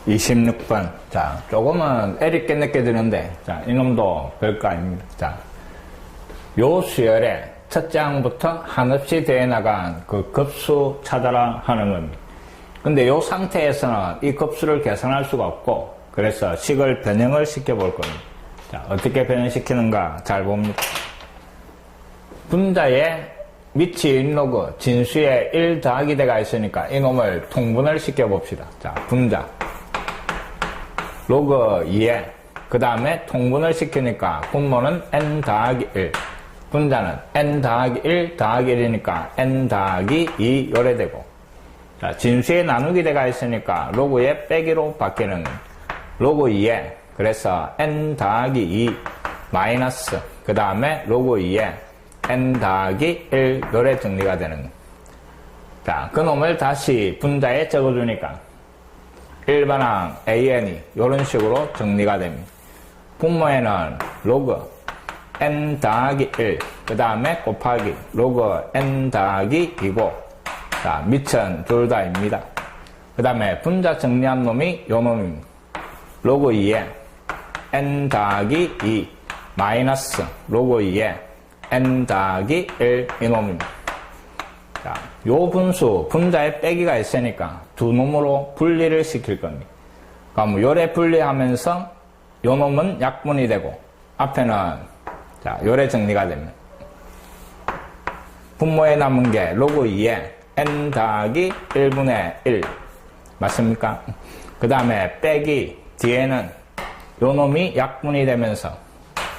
26번. 자, 조금은 애리게 느껴지는데, 자, 이놈도 별거 아닙니다. 자, 요 수열에 첫째 항부터 한없이 대해 나간 그 급수 찾아라 하는 겁니다. 근데 요 상태에서는 이 급수를 계산할 수가 없고, 그래서 식을 변형을 시켜볼 겁니다. 자, 어떻게 변형시키는가 잘 봅니다. 분자에 밑이 1로그, 진수에 1 더하기 대가 있으니까 이놈을 통분을 시켜봅시다. 자, 분자. 로그 2에, 그 다음에 통분을 시키니까 분모는 n 더하기 1. 분자는 n 더하기 1 더하기 1이니까 n 더하기 2 요래 되고. 자, 진수에 나누기 대가 있으니까 로그에 빼기로 바뀌는 로그 2에, 그래서 n 더하기 2 마이너스, 그 다음에 로그 2에 n 더하기 1 요래 정리가 되는. 자, 그놈을 다시 분자에 적어주니까 일반항 an이 이런 식으로 정리가 됩니다. 분모에는 로그 n 더하기 1, 그 다음에 곱하기 로그 n 더하기 2고, 자, 밑은 둘 다입니다. 그 다음에 분자 정리한 놈이 요 놈입니다. 로그 2에 n 더하기 2 마이너스 로그 2에 n 더하기 1 이놈입니다. 자, 요 분수 분자에 빼기가 있으니까 두 놈으로 분리를 시킬 겁니다. 그럼 요래 분리하면서 요 놈은 약분이 되고 앞에는 자, 요래 정리가 됩니다. 분모에 남은 게 로그 2에 n 더하기 1분의 1 맞습니까? 그 다음에 빼기 뒤에는 요 놈이 약분이 되면서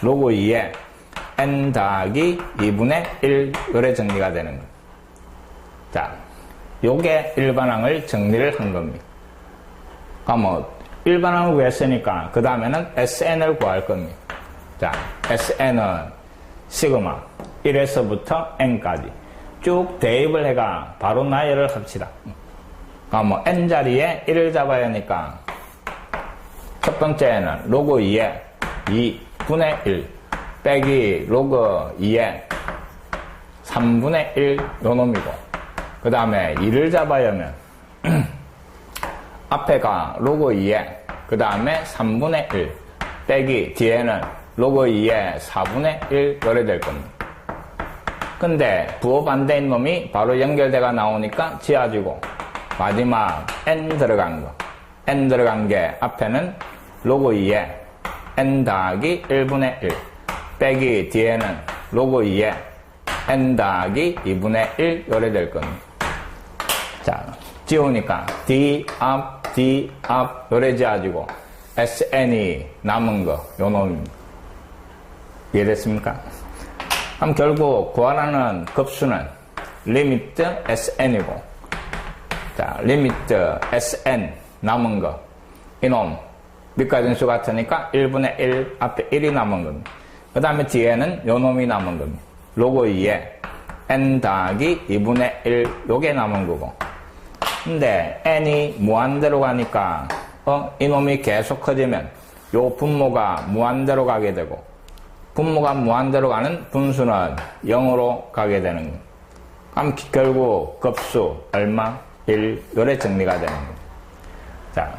로그 2에 n 더하기 2분의 1 요래 정리가 되는 겁니다. 자, 요게 일반항을 정리를 한 겁니다. 그럼 일반항을 구했으니까 그 다음에는 SN을 구할 겁니다. 자, SN은 시그마 1에서부터 n까지 쭉 대입을 해가 바로 나열을 합시다. 그럼 n 자리에 1을 잡아야 하니까 첫 번째는 로그 2에 2분의 1 빼기 로그 2에 3분의 1 요 놈이고, 그 다음에 2를 잡아야 하면 앞에가 로그 2에 그 다음에 3분의 1 빼기 뒤에는 로그 2에 4분의 1 요래 될 겁니다. 근데 부호 반대인 놈이 바로 연결대가 나오니까 지어주고 마지막 n 들어간 거, n 들어간 게 앞에는 로그 2에 n 더하기 1분의 1 빼기 뒤에는 로그 2에 n 더하기 2분의 1 요래 될 겁니다. 자, 지우니까 D 앞 요래 지어지고 SN이 남은 거 요 놈입니다. 이해됐습니까? 그럼 결국 구하라는 급수는 리미트 SN이고, 자, 리미트 SN 남은 거 이놈 밑가진 수 같으니까 1분의 1 앞에 1이 남은 겁니다. 그 다음에 뒤에는 요 놈이 남은 겁니다. 로그 2에 n 더하기 2분의 1 요게 남은 거고, 근데 n이 무한대로 가니까 이놈이 계속 커지면 요 분모가 무한대로 가게 되고, 분모가 무한대로 가는 분수는 0으로 가게 되는 겁니다. 그럼 결국 급수 얼마? 1 요래 정리가 되는 겁니다. 자,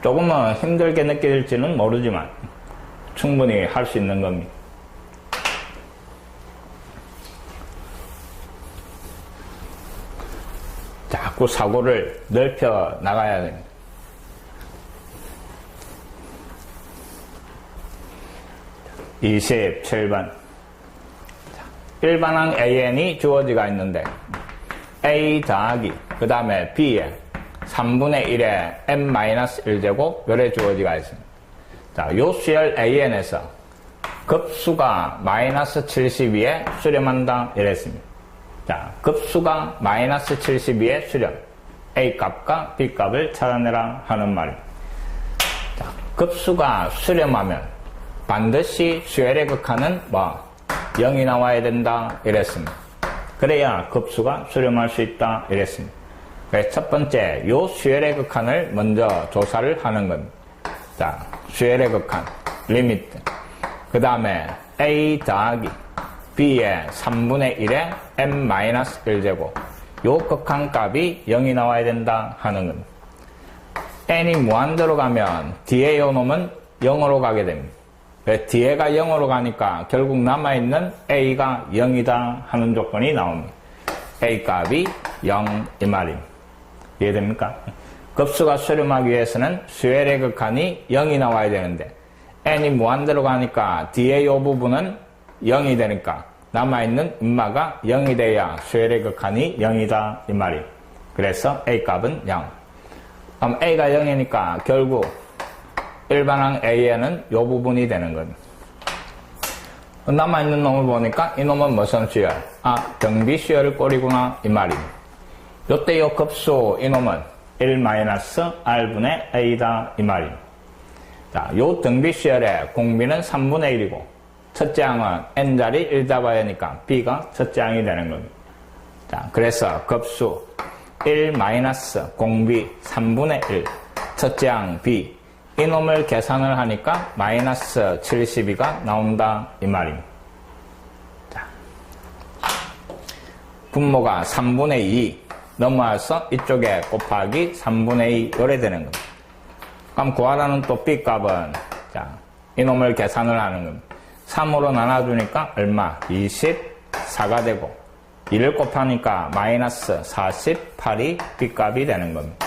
조금은 힘들게 느껴질지는 모르지만 충분히 할 수 있는 겁니다. 자꾸 사고를 넓혀 나가야 됩니다. 자, 27번. 일반항 AN이 주어지가 있는데 A 더하기 그 다음에 B에 3분의 1에 n-1제곱 요래 주어지가 있습니다. 자, 요 수열 AN에서 급수가 마이너스 72에 수렴한다 이랬습니다. 자, 급수가 마이너스 72에 수렴, A 값과 B 값을 찾아내라 하는 말입니다. 자, 급수가 수렴하면 반드시 수열의 극한은 0이 나와야 된다 이랬습니다. 그래야 급수가 수렴할 수 있다 이랬습니다. 그래서 첫 번째 요 수열의 극한을 먼저 조사를 하는 겁니다. 자, 수열의 극한 리미트, 그 다음에 A 더하기 B의 3분의 1에 n-1제곱 요 극한값이 0이 나와야 된다 하는 겁니다. n이 무한대로 가면 뒤에 요 놈은 0으로 가게 됩니다. 뒤에가 0으로 가니까 결국 남아있는 a가 0이다 하는 조건이 나옵니다. a 값이 0 이 말입니다. 이해됩니까? 급수가 수렴하기 위해서는 수열의 극한이 0이 나와야 되는데 n이 무한대로 가니까 뒤에 요 부분은 0이 되니까 남아있는 음마가 0이 돼야 수열의 극한이 0이다 이 말입니다. 그래서 a 값은 0. 그럼 a가 0이니까 결국 일반항 a에는 요 부분이 되는 겁니다. 남아있는 놈을 보니까 이 놈은 무슨 수열? 등비 수열 꼴이구나 이 말입니다. 요때 요 급수 이 놈은 1-r분의 a다 이 말입니다. 자, 요 등비 수열의 공비는 3분의 1이고 첫째 항은 n자리 1 잡아야 하니까 b가 첫째 항이 되는 겁니다. 자, 그래서 급수 1 공비 3분의 1 첫째 항 b 이 놈을 계산을 하니까 마이너스 72가 나온다 이 말입니다. 자, 분모가 3분의 2 넘어와서 이쪽에 곱하기 3분의 2 요래 되는 겁니다. 그럼 구하라는 또 b 값은 자, 이 놈을 계산을 하는 겁니다. 3으로 나눠주니까 얼마? 24가 되고 2를 곱하니까 마이너스 48이 b 값이 되는 겁니다.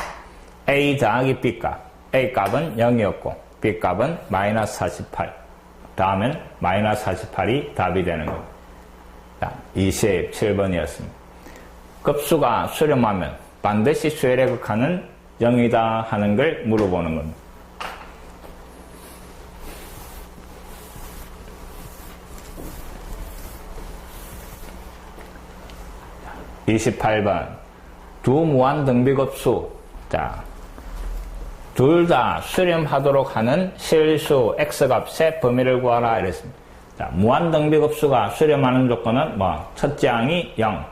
a 더하기 b 값 a 값은 0이었고 b 값은 마이너스 48 다음엔 마이너스 48이 답이 되는 겁니다. 자, 27번이었습니다. 급수가 수렴하면 반드시 수열의 극한은 0이다 하는 걸 물어보는 겁니다. 28번 두 무한 등비급수 자, 둘 다 수렴하도록 하는 실수 x값의 범위를 구하라 이랬습니다. 자, 무한 등비급수가 수렴하는 조건은 첫째 항이 0,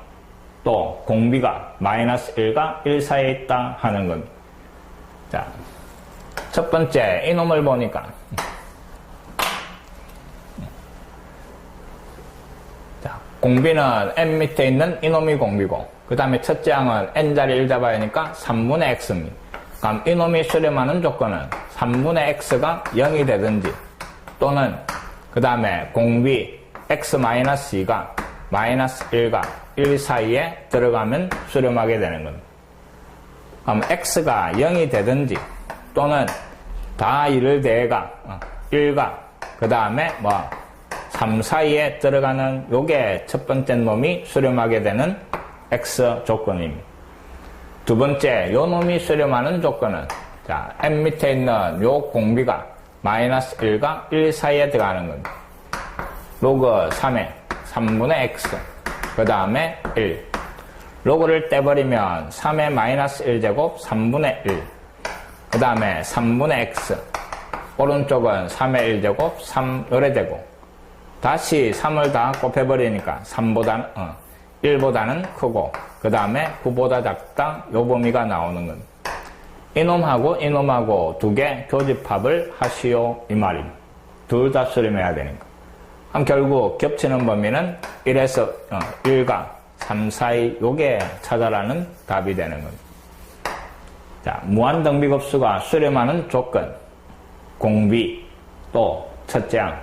또 공비가 마이너스 1과 1 사이에 있다 하는 겁니다. 자, 첫 번째 이놈을 보니까 자, 공비는 n 밑에 있는 이놈이 공비고 그 다음에 첫째 항은 n자리 1 잡아야 하니까 3분의 x입니다. 그럼 이놈이 수렴하는 조건은 3분의 x가 0이 되든지 또는 그 다음에 공비 x-2가 마이너스 1과 1 사이에 들어가면 수렴하게 되는 겁니다. 그럼 x가 0이 되든지 또는 다 1을 대가 1과 그 다음에 3 사이에 들어가는 요게 첫 번째 놈이 수렴하게 되는 x 조건입니다. 두 번째 요 놈이 수렴하는 조건은 자, n 밑에 있는 요 공비가 마이너스 1과 1 사이에 들어가는 겁니다. 로그 3에 3분의 x 그 다음에 1 로그를 떼버리면 3의 마이너스 1제곱 3분의 1 그 다음에 3분의 x 오른쪽은 3의 1제곱 3 요래 되고 다시 3을 다 곱해버리니까 1보다는 크고 그 다음에 9보다 작다 요 범위가 나오는 겁니다. 이놈하고 이놈하고 두 개 교집합을 하시오 이 말입니다. 둘 다 수렴해야 되니까. 그럼 결국 겹치는 범위는 1에서 1과 3 사이 요게 찾아라는 답이 되는 겁니다. 자, 무한등비급수가 수렴하는 조건 공비 또 첫째 항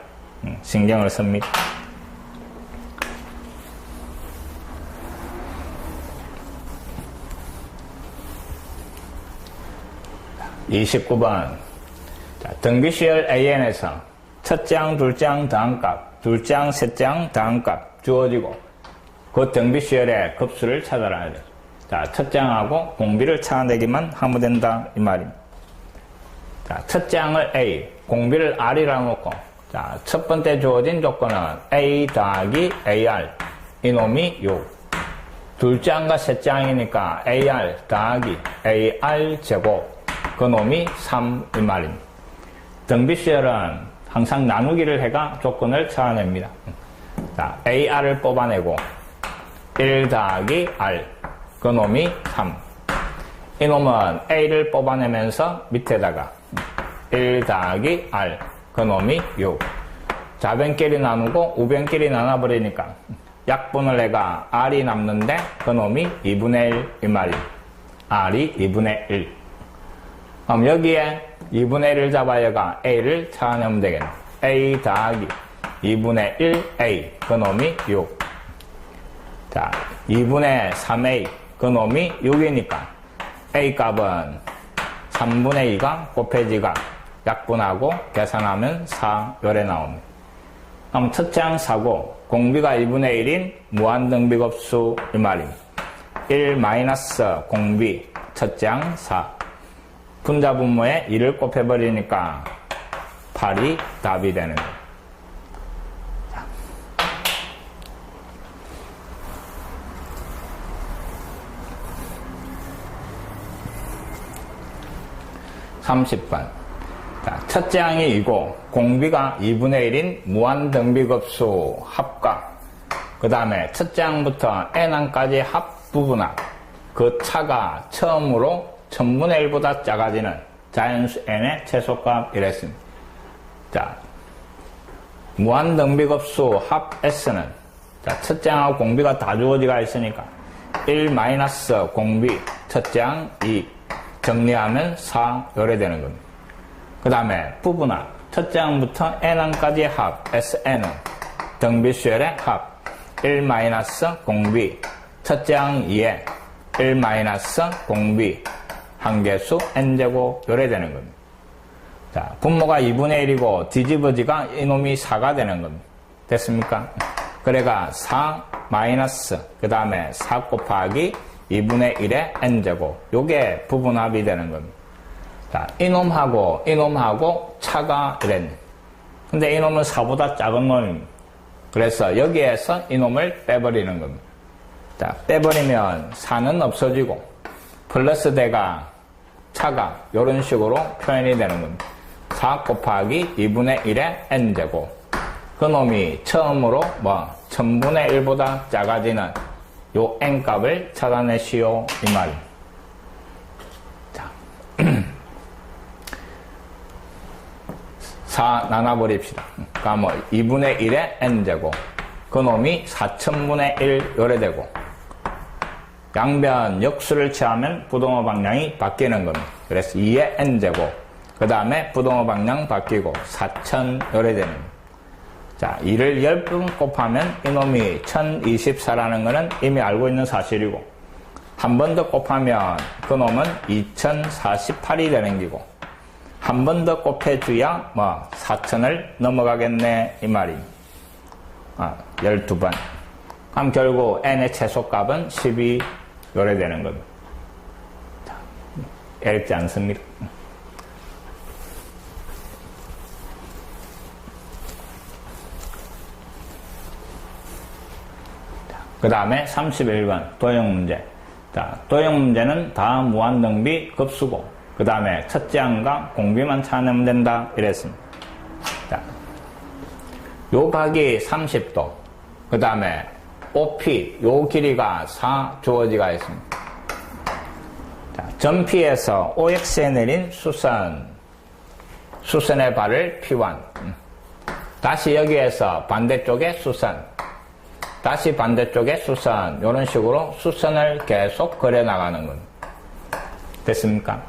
신경을 씁니다. 29번 자, 등비수열 AN에서 첫째 항, 둘째 항 더항값, 둘째 항, 셋째 항 더항값 주어지고 그 등비수열의 급수를 찾아라. 자, 첫째 항하고 공비를 찾아내기만 하면 된다 이 말입니다. 자, 첫째 항을 A, 공비를 R이라고 놓고 자, 첫 번째 주어진 조건은 A 더하기 AR 이놈이 6 둘째 항과 셋째 항이니까 AR 더하기 AR 제곱 그 놈이 3 이 말입니다. 등비수열은 항상 나누기를 해가 조건을 찾아냅니다. 자, AR을 뽑아내고 1 더하기 R 그 놈이 3 이 놈은 A를 뽑아내면서 밑에다가 1 더하기 R 그 놈이 6 좌변끼리 나누고 우변끼리 나눠버리니까 약분을 해가 R이 남는데 그 놈이 2분의 1 이 말입니다. R이 2분의 1 그럼 여기에 2분의 1을 잡아야가 a를 찾아내면 되겠네. a 더하기 2분의 1a 그놈이 6. 자, 2분의 3a 그놈이 6이니까 a 값은 3분의 2가 곱해지가 약분하고 계산하면 4 요래 나옵니다. 그럼 첫째 항 사고 공비가 2분의 1인 무한등비급수 이 말입니다. 1 마이너스 공비 첫째 항 4 분자 분모에 2를 곱해버리니까 8이 답이 되는 거예요. 30번. 자, 첫째 항이 이고 공비가 2분의 1인 무한등비급수 합과 그 다음에 첫째 항부터 n항까지 합부분합 그 차가 처음으로 1000분의 1보다 작아지는 자연수 n의 최소값 이랬습니다. 자, 무한등비급수 합 s는 자, 첫째 항하고 공비가 다 주어지가 있으니까 1 마이너스 공비 첫째 항 2 정리하면 4 요래 되는 겁니다. 그 다음에 부분합 첫째 항부터 n항까지 합 SN은 등비수열의 합 1 마이너스 공비 첫째 항 2에 1 마이너스 공비 한계수 n제곱 요래 되는 겁니다. 자, 분모가 2분의 1이고 뒤집어지가 이놈이 4가 되는 겁니다. 됐습니까? 그래가 4 마이너스 그 다음에 4 곱하기 2분의 1의 n제곱 요게 부분합이 되는 겁니다. 자, 이놈하고 차가 이랬네. 근데 이놈은 4보다 작은 놈입니다. 그래서 여기에서 이놈을 빼버리는 겁니다. 자, 빼버리면 4는 없어지고 플러스 대가 차가 이런 식으로 표현이 되는 겁니다. 4 곱하기 2분의 1의 n제곱 그놈이 처음으로 1000분의 1보다 작아지는 요 n값을 찾아내시오 이 말입니다. 자, 4 나눠버립시다. 그러니까 2분의 1의 n제곱 그놈이 4000분의 1 요래되고 양변 역수를 취하면 부동호 방향이 바뀌는 겁니다. 그래서 2의 n제곱 그 다음에 부동호 방향 바뀌고 4000 요래되는 겁니다. 자, 2를 10번 곱하면 이놈이 1024라는 것은 이미 알고 있는 사실이고 한 번 더 곱하면 그놈은 2048이 되는 기고 한 번 더 곱해줘야 4000을 넘어가겠네 이 말입니다. 12번. 그럼 결국 n의 최소값은 12 요래 되는 겁니다. 자, 어렵지 않습니다. 그 다음에 31번 도형 문제. 자, 도형 문제는 다 무한등비 급수고 그 다음에 첫째 항과 공비만 찾으면 된다 이랬습니다. 자, 요 각이 30도 그 다음에 OP 요 길이가 4 주어지가 있습니다. 자, 전피에서 OX에 내린 수선의 발을 P1 다시 여기에서 반대쪽에 수선 다시 반대쪽에 수선 이런 식으로 수선을 계속 그려 나가는 겁니다. 됐습니까?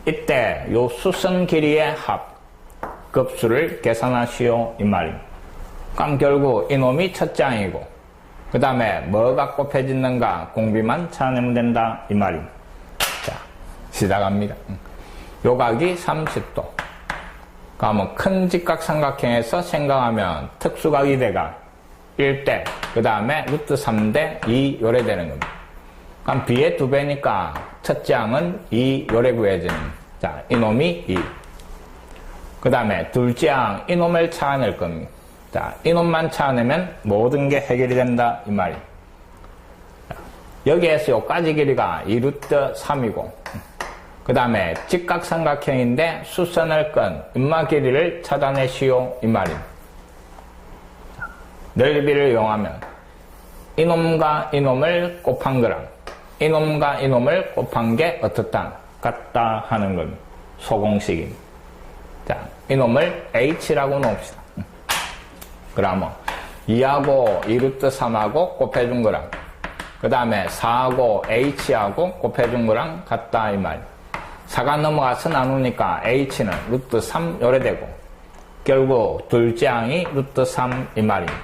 이때 요 수선 길이의 합 급수를 계산하시오 이 말입니다. 그럼 결국 이놈이 첫째 항이고 그 다음에 뭐가 곱해지는가 공비만 찾아내면 된다 이 말입니다. 자, 시작합니다. 요 각이 30도 그러면 큰 직각삼각형에서 생각하면 특수각이 돼가 1대 그 다음에 루트 3대 2 요래 되는 겁니다. 그럼 b의 2배니까 첫째 항은 2 요래 구해지는 자, 이놈이 2 그 다음에 둘째 항 이놈을 찾아낼 겁니다. 자, 이놈만 찾아내면 모든 게 해결이 된다 이 말입니다. 여기에서 요까지 길이가 2루트 3이고 그 다음에 직각삼각형인데 수선을 끈 음마 길이를 찾아내시오 이 말입니다. 넓이를 이용하면 이놈과 이놈을 곱한 거랑 이놈과 이놈을 곱한 게 어떻다? 같다 하는 겁니다. 소공식입니다. 자, 이놈을 h라고 놓읍시다. 그러면 2하고 2루트 3하고 곱해준 거랑 그 다음에 4하고 h하고 곱해준 거랑 같다 이 말. 4가 넘어가서 나누니까 h는 루트 3 요래 되고 결국 둘째 항이 루트 3 이 말입니다.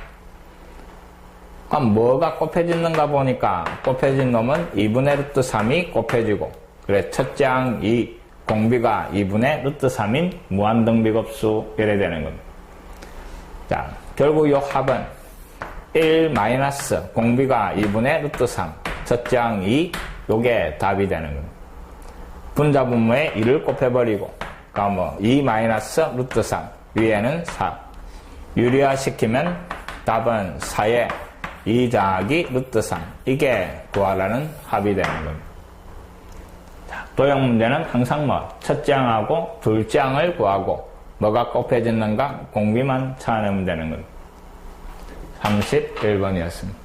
그럼 뭐가 곱해지는가 보니까 곱해진 놈은 2분의 루트 3이 곱해지고 그래 첫째 항 2 공비가 2분의 루트 3인 무한등비급수 이래 되는 겁니다. 자, 결국 요 합은 1 마이너스 공비가 2분의 루트 3 첫째 항 2 요게 답이 되는 겁니다. 분자분모에 2를 곱해버리고 그러면 2 마이너스 루트 3 위에는 4 유리화 시키면 답은 4에 2 더하기 루트 3 이게 구하라는 합이 되는 겁니다. 자, 도형 문제는 항상 첫째 항하고 둘째 항을 구하고 뭐가 곱해졌는가 공비만 찾아내면 되는 겁니다. 31번이었습니다.